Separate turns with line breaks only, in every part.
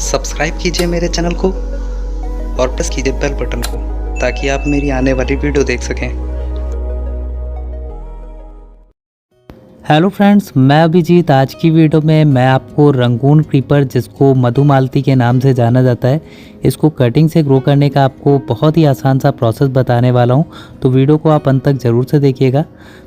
Subscribe कीजिए मेरे channel को और प्रेस कीजिए बेल बटन को ताकि आप मेरी आने वाली वीडियो देख सकें।
हेलो फ्रेंड्स, मैं अभिजीत। आज की वीडियो में मैं आपको रंगून क्रीपर, जिसको मधुमालती के नाम से जाना जाता है, इसको कटिंग से ग्रो करने का आपको बहुत ही आसान सा प्रोसेस बताने वाला हूं। तो वीडियो को आप अंत तक ज़रूर से देखिएगा।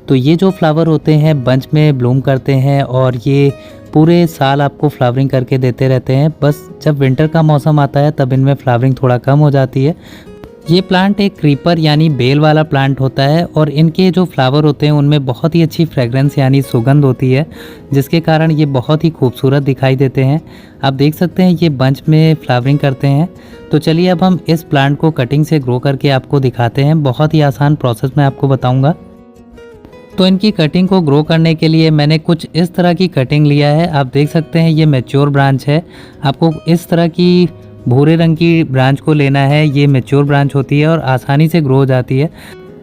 तो ये जो फ्लावर होते हैं बंच में ब्लूम करते हैं और ये पूरे साल आपको फ्लावरिंग करके देते रहते हैं। बस जब विंटर का मौसम आता है तब इनमें फ्लावरिंग थोड़ा कम हो जाती है। ये प्लांट एक क्रीपर यानी बेल वाला प्लांट होता है और इनके जो फ्लावर होते हैं उनमें बहुत ही अच्छी फ्रेगरेंस यानी सुगंध होती है, जिसके कारण ये बहुत ही खूबसूरत दिखाई देते हैं। आप देख सकते हैं ये बंच में फ्लावरिंग करते हैं। तो चलिए अब हम इस प्लांट को कटिंग से ग्रो करके आपको दिखाते हैं। बहुत ही आसान प्रोसेस मैं आपको बताऊँगा। तो इनकी कटिंग को ग्रो करने के लिए मैंने कुछ इस तरह की कटिंग लिया है। आप देख सकते हैं ये मैच्योर ब्रांच है। आपको इस तरह की भूरे रंग की ब्रांच को लेना है। ये मैच्योर ब्रांच होती है और आसानी से ग्रो हो जाती है।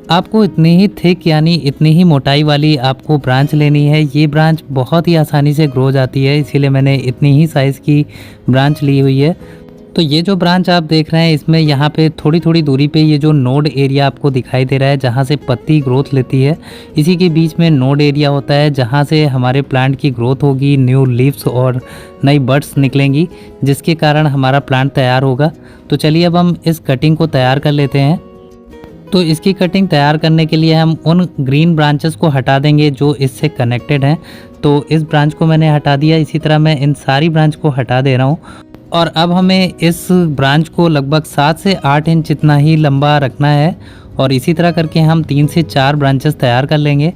आपको इतनी ही थिक यानी इतनी ही मोटाई वाली आपको ब्रांच लेनी है। ये ब्रांच बहुत ही आसानी से ग्रो हो जाती है, इसीलिए मैंने इतनी ही साइज़ की ब्रांच ली हुई है। तो ये जो ब्रांच आप देख रहे हैं इसमें यहाँ पे थोड़ी थोड़ी दूरी पे ये जो नोड एरिया आपको दिखाई दे रहा है, जहाँ से पत्ती ग्रोथ लेती है, इसी के बीच में नोड एरिया होता है जहाँ से हमारे प्लांट की ग्रोथ होगी, न्यू लीव्स और नई बड्स निकलेंगी, जिसके कारण हमारा प्लांट तैयार होगा। तो चलिए अब हम इस कटिंग को तैयार कर लेते हैं। तो इसकी कटिंग तैयार करने के लिए हम उन ग्रीन ब्रांचेस को हटा देंगे जो इससे कनेक्टेड हैं। तो इस ब्रांच को मैंने हटा दिया, इसी तरह मैं इन सारी ब्रांच को हटा दे रहा हूँ। और अब हमें इस ब्रांच को लगभग 7 से 8 इंच जितना ही लंबा रखना है और इसी तरह करके हम 3 से 4 ब्रांचेस तैयार कर लेंगे।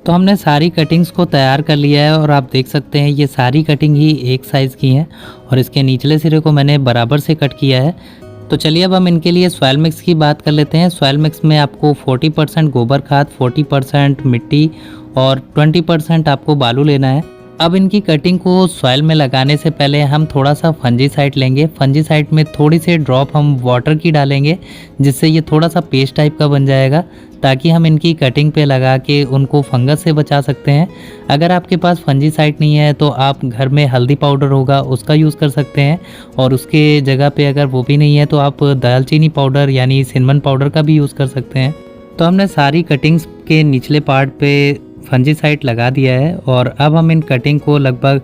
तो हमने सारी कटिंग्स को तैयार कर लिया है और आप देख सकते हैं ये सारी कटिंग ही एक साइज़ की हैं और इसके निचले सिरे को मैंने बराबर से कट किया है। तो चलिए अब हम इनके लिए सॉइल मिक्स की बात कर लेते हैं। सॉइल मिक्स में आपको 40% गोबर खाद, 40% मिट्टी और 20% आपको बालू लेना है। अब इनकी कटिंग को सॉइल में लगाने से पहले हम थोड़ा सा फंजीसाइड लेंगे। फंजीसाइड में थोड़ी से ड्रॉप हम वाटर की डालेंगे, जिससे ये थोड़ा सा पेस्ट टाइप का बन जाएगा, ताकि हम इनकी कटिंग पे लगा के उनको फंगस से बचा सकते हैं। अगर आपके पास फंजीसाइड नहीं है तो आप घर में हल्दी पाउडर होगा उसका यूज़ कर सकते हैं, और उसके जगह पे अगर वो भी नहीं है तो आप दालचीनी पाउडर यानी सिनेमन पाउडर का भी यूज़ कर सकते हैं। तो हमने सारी कटिंग्स के निचले पार्ट पे फंजीसाइड लगा दिया है और अब हम इन कटिंग को लगभग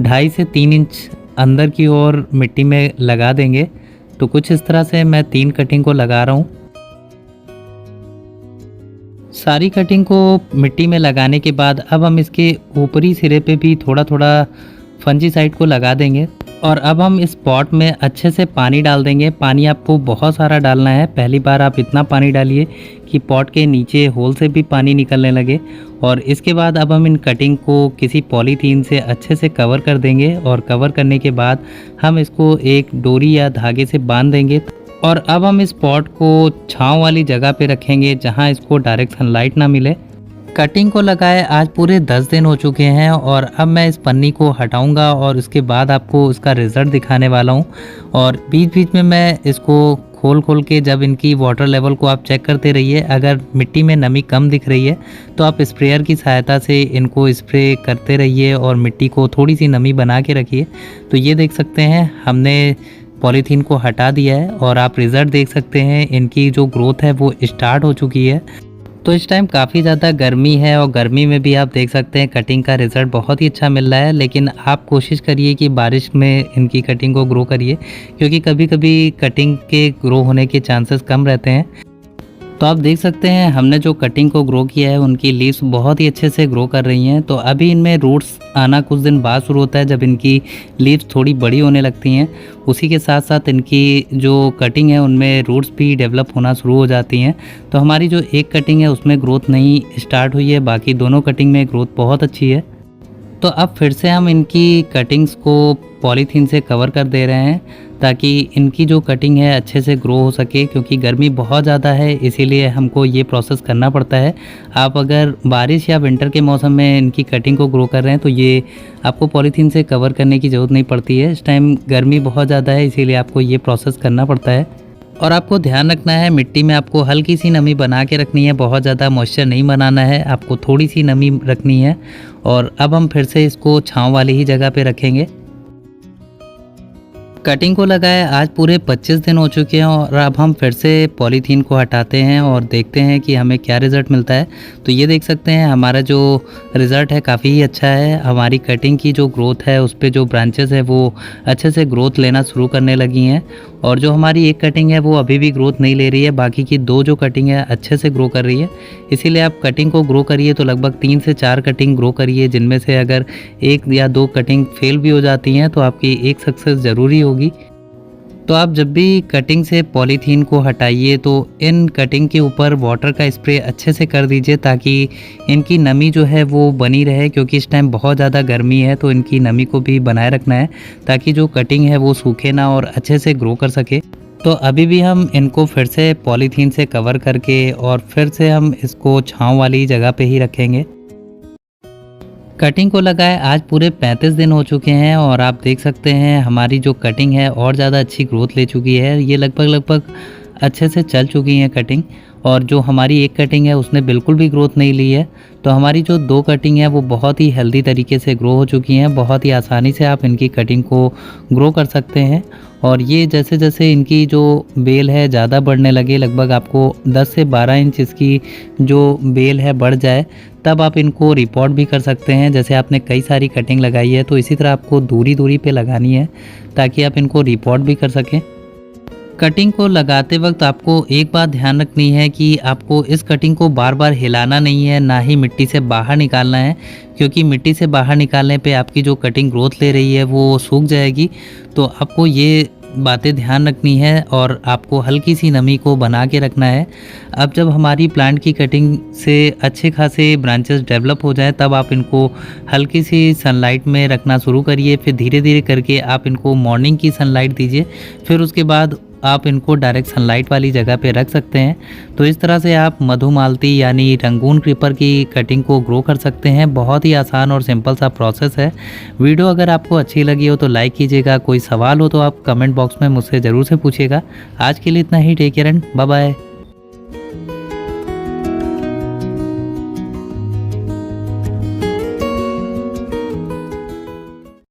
2.5 से 3 इंच अंदर की ओर मिट्टी में लगा देंगे। तो कुछ इस तरह से मैं 3 कटिंग को लगा रहा हूँ। सारी कटिंग को मिट्टी में लगाने के बाद अब हम इसके ऊपरी सिरे पे भी थोड़ा थोड़ा फंजीसाइड को लगा देंगे और अब हम इस पॉट में अच्छे से पानी डाल देंगे। पानी आपको बहुत सारा डालना है। पहली बार आप इतना पानी डालिए कि पॉट के नीचे होल से भी पानी निकलने लगे। और इसके बाद अब हम इन कटिंग को किसी पॉलीथीन से अच्छे से कवर कर देंगे और कवर करने के बाद हम इसको एक डोरी या धागे से बांध देंगे। और अब हम इस पॉट को छांव वाली जगह पे रखेंगे जहां इसको डायरेक्ट सनलाइट ना मिले। कटिंग को लगाए आज पूरे 10 दिन हो चुके हैं और अब मैं इस पन्नी को हटाऊंगा और उसके बाद आपको इसका रिज़ल्ट दिखाने वाला हूं। और बीच बीच में मैं इसको खोल के जब इनकी वाटर लेवल को आप चेक करते रहिए। अगर मिट्टी में नमी कम दिख रही है तो आप स्प्रेयर की सहायता से इनको स्प्रे करते रहिए और मिट्टी को थोड़ी सी नमी बना के रखिए। तो ये देख सकते हैं हमने पॉलीथीन को हटा दिया है और आप रिज़ल्ट देख सकते हैं। इनकी जो ग्रोथ है वो स्टार्ट हो चुकी है। तो इस टाइम काफ़ी ज़्यादा गर्मी है और गर्मी में भी आप देख सकते हैं कटिंग का रिज़ल्ट बहुत ही अच्छा मिल रहा है। लेकिन आप कोशिश करिए कि बारिश में इनकी कटिंग को ग्रो करिए, क्योंकि कभी कभी कटिंग के ग्रो होने के चांसेस कम रहते हैं। तो आप देख सकते हैं हमने जो कटिंग को ग्रो किया है उनकी लीव्स बहुत ही अच्छे से ग्रो कर रही हैं। तो अभी इनमें रूट्स आना कुछ दिन बाद शुरू होता है, जब इनकी लीव्स थोड़ी बड़ी होने लगती हैं। उसी के साथ साथ इनकी जो कटिंग है उनमें रूट्स भी डेवलप होना शुरू हो जाती हैं। तो हमारी जो एक कटिंग है उसमें ग्रोथ नहीं स्टार्ट हुई है, बाकी दोनों कटिंग में ग्रोथ बहुत अच्छी है। तो अब फिर से हम इनकी कटिंग्स को पॉलीथीन से कवर कर दे रहे हैं ताकि इनकी जो कटिंग है अच्छे से ग्रो हो सके, क्योंकि गर्मी बहुत ज़्यादा है इसीलिए हमको ये प्रोसेस करना पड़ता है। आप अगर बारिश या विंटर के मौसम में इनकी कटिंग को ग्रो कर रहे हैं तो ये आपको पॉलीथीन से कवर करने की ज़रूरत नहीं पड़ती है। इस टाइम गर्मी बहुत ज़्यादा है इसीलिए आपको ये प्रोसेस करना पड़ता है। और आपको ध्यान रखना है मिट्टी में आपको हल्की सी नमी बना के रखनी है, बहुत ज़्यादा मॉइस्चर नहीं बनाना है, आपको थोड़ी सी नमी रखनी है। और अब हम फिर से इसको छाँव वाली ही जगह पे रखेंगे। कटिंग को लगाए आज पूरे 25 दिन हो चुके हैं और अब हम फिर से पॉलीथीन को हटाते हैं और देखते हैं कि हमें क्या रिज़ल्ट मिलता है। तो ये देख सकते हैं हमारा जो रिज़ल्ट है काफ़ी ही अच्छा है। हमारी कटिंग की जो ग्रोथ है उस पे जो ब्रांचेस है वो अच्छे से ग्रोथ लेना शुरू करने लगी हैं और जो हमारी एक कटिंग है वो अभी भी ग्रोथ नहीं ले रही है, बाकी की 2 जो कटिंग है अच्छे से ग्रो कर रही है। इसीलिए आप कटिंग को ग्रो करिए तो लगभग 3 से 4 कटिंग ग्रो करिए, जिनमें से अगर 1 या 2 कटिंग फेल भी हो जाती हैं तो आपकी एक सक्सेस ज़रूरी होगी। तो आप जब भी कटिंग से पॉलीथीन को हटाइए तो इन कटिंग के ऊपर वाटर का स्प्रे अच्छे से कर दीजिए ताकि इनकी नमी जो है वो बनी रहे, क्योंकि इस टाइम बहुत ज़्यादा गर्मी है तो इनकी नमी को भी बनाए रखना है ताकि जो कटिंग है वो सूखे ना और अच्छे से ग्रो कर सके। तो अभी भी हम इनको फिर से पॉलीथीन से कवर करके और फिर से हम इसको छाँव वाली जगह पे ही रखेंगे। कटिंग को लगाए आज पूरे 35 दिन हो चुके हैं और आप देख सकते हैं हमारी जो कटिंग है और ज़्यादा अच्छी ग्रोथ ले चुकी है। ये लगभग अच्छे से चल चुकी है कटिंग और जो हमारी एक कटिंग है उसने बिल्कुल भी ग्रोथ नहीं ली है। तो हमारी जो 2 कटिंग है वो बहुत ही हेल्दी तरीके से ग्रो हो चुकी हैं। बहुत ही आसानी से आप इनकी कटिंग को ग्रो कर सकते हैं और ये जैसे जैसे इनकी जो बेल है ज़्यादा बढ़ने लगे, लगभग आपको 10 से 12 इंच इसकी जो बेल है बढ़ जाए, तब आप इनको रिपोर्ट भी कर सकते हैं। जैसे आपने कई सारी कटिंग लगाई है तो इसी तरह आपको दूरी दूरी पे लगानी है ताकि आप इनको रिपोर्ट भी कर सकें। कटिंग को लगाते वक्त आपको एक बात ध्यान रखनी है कि आपको इस कटिंग को बार बार हिलाना नहीं है, ना ही मिट्टी से बाहर निकालना है, क्योंकि मिट्टी से बाहर निकालने पे आपकी जो कटिंग ग्रोथ ले रही है वो सूख जाएगी। तो आपको ये बातें ध्यान रखनी है और आपको हल्की सी नमी को बना के रखना है। अब जब हमारी प्लांट की कटिंग से अच्छे खासे ब्रांचेस डेवलप हो जाए तब आप इनको हल्की सी सनलाइट में रखना शुरू करिए। फिर धीरे धीरे करके आप इनको मॉर्निंग की सनलाइट दीजिए, फिर उसके बाद आप इनको डायरेक्ट सनलाइट वाली जगह पे रख सकते हैं। तो इस तरह से आप मधुमालती यानी रंगून क्रीपर की कटिंग को ग्रो कर सकते हैं। बहुत ही आसान और सिंपल सा प्रोसेस है। वीडियो अगर आपको अच्छी लगी हो तो लाइक कीजिएगा, कोई सवाल हो तो आप कमेंट बॉक्स में मुझसे ज़रूर से पूछिएगा। आज के लिए इतना ही, take care and bye bye.